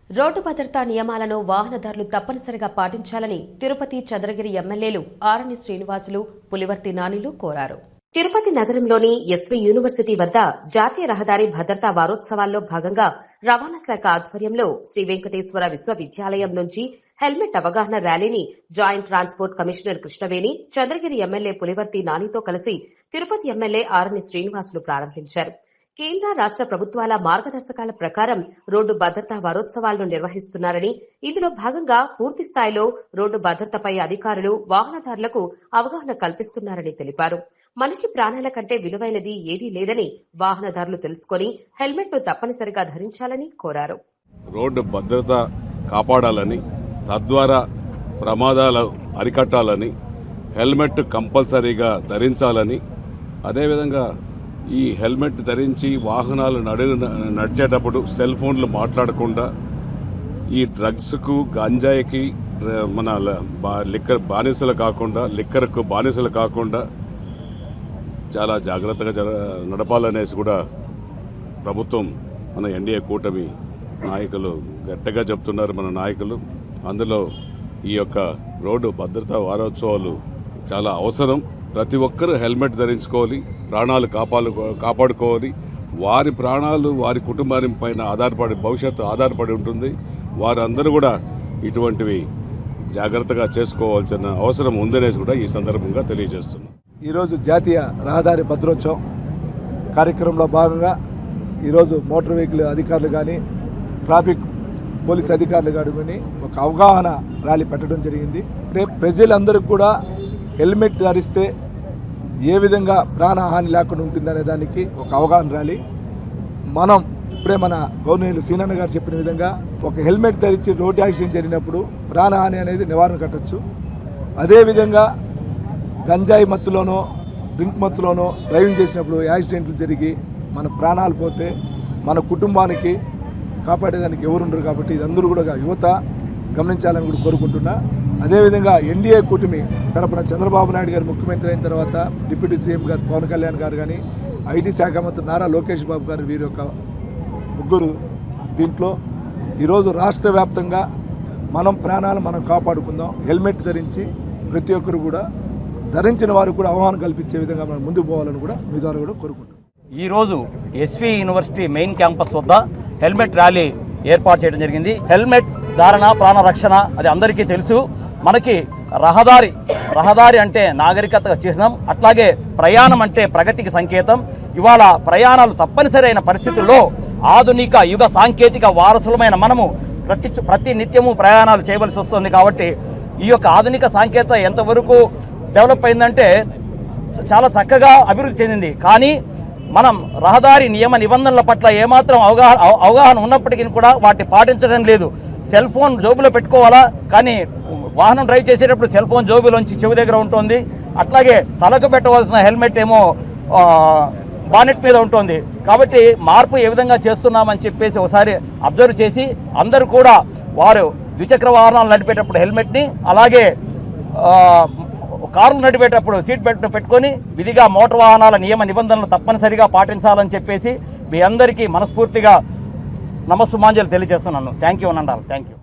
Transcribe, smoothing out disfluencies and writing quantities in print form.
Road భద్రతా నియమాలను వాహనదారులు తప్పనిసరిగా పాటించాలని తిరుపతి చంద్రగిరి ఎమ్మెల్యేలు ఆరణి శ్రీనివాసులు, పులివర్తి నానిలు కోరారు. తిరుపతి నగరంలోని ఎస్వీ యూనివర్సిటీ వద్ద జాతీయ రహదారి భద్రతా వారోత్సవాల్లో భాగంగా రవాణా శాఖ ఆధ్వర్యంలో శ్రీ వెంకటేశ్వర విశ్వవిద్యాలయం నుంచి హెల్మెట్ అవగాహన ర్యాలీని joint transport commissioner Krishnaveni, Chandragiri MLA Pulivarthi నానితో కలిసి తిరుపతి ఎమ్మెల్యే ఆరణి శ్రీనివాసులు ప్రారంభించారు. కేంద్ర రాష్ట ప్రభుత్వాల మార్గదర్శకాల ప్రకారం రోడ్డు భద్రతా వారోత్సవాలను నిర్వహిస్తున్నారని, ఇందులో భాగంగా పూర్తి స్థాయిలో రోడ్డు భద్రతపై అధికారులు వాహనదారులకు అవగాహన కల్పిస్తున్నారని తెలిపారు. మనిషి ప్రాణాల కంటే విలువైనది ఏదీ లేదని వాహనదారులు తెలుసుకుని హెల్మెట్ ను తప్పనిసరిగా ధరించాలని కోరారు. రోడ్డు భద్రత కాపాడాలని, తద్వారా ప్రమాదాలు అరికట్టాలని హెల్మెట్ కంపల్సరీగా ధరించాలని, అదేవిధంగా ఈ హెల్మెట్ ధరించి వాహనాలు నడిచేటప్పుడు సెల్ ఫోన్లు మాట్లాడకుండా, ఈ డ్రగ్స్కు, గంజాయికి మన లిక్కర్ బానిసలు కాకుండా, లిక్కర్కు బానిసలు కాకుండా చాలా జాగ్రత్తగా నడపాలనేసి కూడా ప్రభుత్వం, మన ఎన్డీఏ కూటమి నాయకులు గట్టిగా చెప్తున్నారు. మన నాయకులు అందులో ఈ యొక్క రోడ్డు భద్రతా వారోత్సవాలు చాలా అవసరం. ప్రతి ఒక్కరూ హెల్మెట్ ధరించుకోవాలి, ప్రాణాలు కాపాడుకోవాలి. వారి ప్రాణాలు వారి కుటుంబాన్ని పైన భవిష్యత్తు ఆధారపడి ఉంటుంది. వారందరూ కూడా ఇటువంటివి జాగ్రత్తగా చేసుకోవాల్సిన అవసరం ఉందనేసి కూడా ఈ సందర్భంగా తెలియజేస్తున్నాం. ఈరోజు జాతీయ రహదారి భద్రోత్సవం కార్యక్రమంలో భాగంగా ఈరోజు మోటార్ వెహికల్ అధికారులు కానీ, ట్రాఫిక్ పోలీస్ అధికారులు కానీ ఒక అవగాహన ర్యాలీ పెట్టడం జరిగింది. అంటే ప్రజలందరికీ కూడా హెల్మెట్ ధరిస్తే ఏ విధంగా ప్రాణహాని లేకుండా ఉంటుందనే దానికి ఒక అవగాహన ర్యాలీ. మనం ఇప్పుడే మన గవర్నర్ సీనన్న గారు చెప్పిన విధంగా ఒక హెల్మెట్ ధరించి రోడ్డు యాక్సిడెంట్ జరిగినప్పుడు ప్రాణహాని అనేది నివారణ కట్టచ్చు. అదేవిధంగా గంజాయి మత్తులోనో, డ్రింక్ మత్తులోనో డ్రైవింగ్ చేసినప్పుడు యాక్సిడెంట్లు జరిగి మన ప్రాణాలు పోతే మన కుటుంబానికి కాపాడేదానికి ఎవరుండరు. కాబట్టి ఇదందరూ కూడా యువత గమనించాలని కూడా కోరుకుంటున్నా. అదేవిధంగా ఎన్డీఏ కూటమి తరపున చంద్రబాబు నాయుడు గారు ముఖ్యమంత్రి అయిన తర్వాత డిప్యూటీ సీఎం గారు పవన్ కళ్యాణ్ గారు కానీ, ఐటీ శాఖ మంత్రి నారా లోకేష్ బాబు గారు, వీరి యొక్క ముగ్గురు దీంట్లో ఈరోజు రాష్ట్ర వ్యాప్తంగా మనం ప్రాణాలు మనం కాపాడుకుందాం. హెల్మెట్ ధరించి ప్రతి ఒక్కరు కూడా ధరించిన వారు కూడా అవగాహన కల్పించే విధంగా మనం ముందుకు పోవాలని కూడా మీ ద్వారా కూడా కోరుకుంటున్నాం. ఈరోజు ఎస్వీ యూనివర్సిటీ మెయిన్ క్యాంపస్ వద్ద హెల్మెట్ ర్యాలీ ఏర్పాటు చేయడం జరిగింది. హెల్మెట్ ధారణ ప్రాణ రక్షణ, అది అందరికీ తెలుసు. మనకి రహదారి అంటే నాగరికత చిహ్నం, అట్లాగే ప్రయాణం అంటే ప్రగతికి సంకేతం. ఇవాళ ప్రయాణాలు తప్పనిసరి అయిన పరిస్థితుల్లో ఆధునిక యుగ సాంకేతిక వారసులమైన మనము ప్రతి నిత్యము ప్రయాణాలు చేయవలసి వస్తుంది. కాబట్టి ఈ యొక్క ఆధునిక సాంకేతికత ఎంతవరకు డెవలప్ అయిందంటే చాలా చక్కగా అభివృద్ధి చెందింది. కానీ మనం రహదారి నియమ నిబంధనల పట్ల ఏమాత్రం అవగాహన ఉన్నప్పటికీ కూడా వాటిని పాటించడం లేదు. సెల్ ఫోన్ జోబులో పెట్టుకోవాలా, కానీ వాహనం డ్రైవ్ చేసేటప్పుడు సెల్ ఫోన్ జోబులోంచి చెవి దగ్గర ఉంటుంది. అట్లాగే తలకు పెట్టవలసిన హెల్మెట్ ఏమో బానెట్ మీద ఉంటుంది. కాబట్టి మార్పు ఏ విధంగా చేస్తున్నామని చెప్పేసి ఒకసారి అబ్జర్వ్ చేసి అందరూ కూడా వారు ద్విచక్ర వాహనాలు నడిపేటప్పుడు హెల్మెట్ని, అలాగే కార్లు నడిపేటప్పుడు సీట్ బెల్ట్ పెట్టుకొని విధిగా మోటార్ వాహనాల నియమ నిబంధనలు తప్పనిసరిగా పాటించాలని చెప్పేసి మీ అందరికీ మనస్ఫూర్తిగా నమస్సుమాంజలు తెలియజేస్తున్నాను. థ్యాంక్ యూ అనండాలి. Thank you.